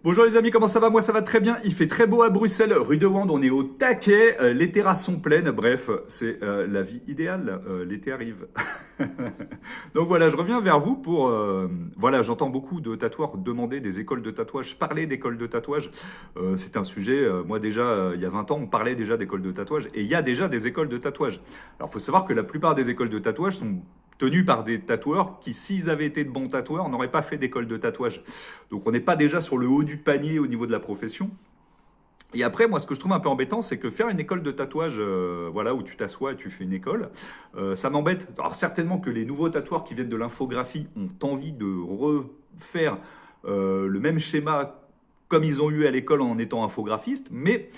Bonjour les amis, comment ça va? Moi ça va très bien, il fait très beau à Bruxelles, rue de Wande, on est au taquet, les terrasses sont pleines, bref, c'est la vie idéale, l'été arrive. Donc voilà, je reviens vers vous pour... voilà, j'entends beaucoup de tatoueurs demander des écoles de tatouage, parler d'écoles de tatouage. C'est un sujet, moi déjà, il y a 20 ans, on parlait déjà d'écoles de tatouage, et il y a déjà des écoles de tatouage. Alors il faut savoir que la plupart des écoles de tatouage sont tenues par des tatoueurs qui, s'ils avaient été de bons tatoueurs, n'auraient pas fait d'école de tatouage. Donc on n'est pas déjà sur le haut du panier au niveau de la profession. Et après, moi, ce que je trouve un peu embêtant, c'est que faire une école de tatouage, voilà, où tu t'assois et tu fais une école, ça m'embête. Alors certainement que les nouveaux tatoueurs qui viennent de l'infographie ont envie de refaire le même schéma comme ils ont eu à l'école en étant infographistes, mais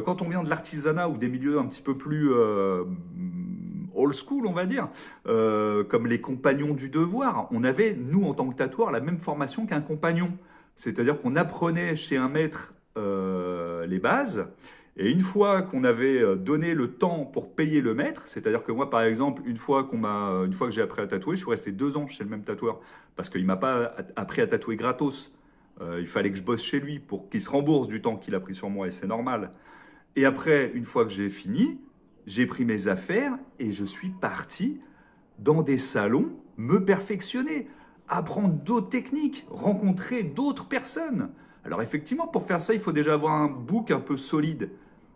quand on vient de l'artisanat ou des milieux un petit peu plus old school, on va dire, comme les compagnons du devoir, on avait, nous, en tant que tatoueurs, la même formation qu'un compagnon. C'est-à-dire qu'on apprenait chez un maître les bases. Et une fois qu'on avait donné le temps pour payer le maître, c'est-à-dire que moi, par exemple, une fois que j'ai appris à tatouer, je suis resté 2 ans chez le même tatoueur parce qu'il m'a pas appris à tatouer gratos. Il fallait que je bosse chez lui pour qu'il se rembourse du temps qu'il a pris sur moi et c'est normal. Et après, une fois que j'ai fini, j'ai pris mes affaires et je suis parti dans des salons me perfectionner, apprendre d'autres techniques, rencontrer d'autres personnes. Alors effectivement, pour faire ça, il faut déjà avoir un book un peu solide.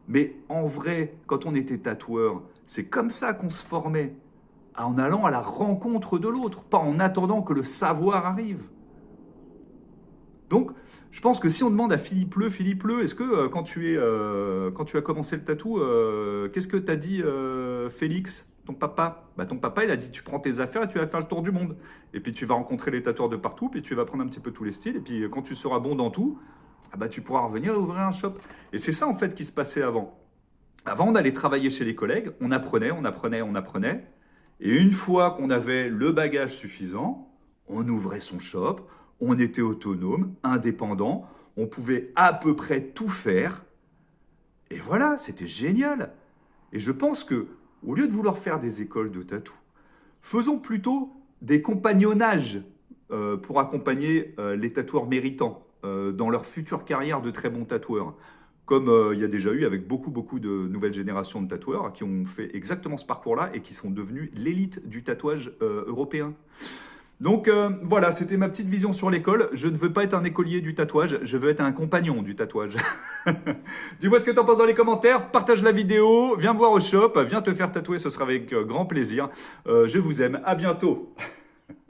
Mais en vrai, quand on était tatoueur, c'est comme ça qu'on se formait, en allant à la rencontre de l'autre, pas en attendant que le savoir arrive. Donc, je pense que si on demande à Philippe Leu, est-ce que quand tu as commencé le tatou, qu'est-ce que t'as dit Félix, ton papa? Bah, ton papa, il a dit tu prends tes affaires et tu vas faire le tour du monde. Et puis tu vas rencontrer les tatoueurs de partout, puis tu vas prendre un petit peu tous les styles. Et puis quand tu seras bon dans tout, ah bah, tu pourras revenir et ouvrir un shop. Et c'est ça en fait qui se passait avant. Avant d'aller travailler chez les collègues, on apprenait, on apprenait, on apprenait. Et une fois qu'on avait le bagage suffisant, on ouvrait son shop, on était autonome, indépendant, on pouvait à peu près tout faire. Et voilà, c'était génial. Et je pense que, au lieu de vouloir faire des écoles de tatou, faisons plutôt des compagnonnages pour accompagner les tatoueurs méritants dans leur future carrière de très bons tatoueurs. Comme il y a déjà eu avec beaucoup de nouvelles générations de tatoueurs qui ont fait exactement ce parcours-là et qui sont devenus l'élite du tatouage européen. Donc voilà, c'était ma petite vision sur l'école. Je ne veux pas être un écolier du tatouage, je veux être un compagnon du tatouage. Dis-moi ce que tu en penses dans les commentaires, partage la vidéo, viens me voir au shop, viens te faire tatouer, ce sera avec grand plaisir. Je vous aime, à bientôt.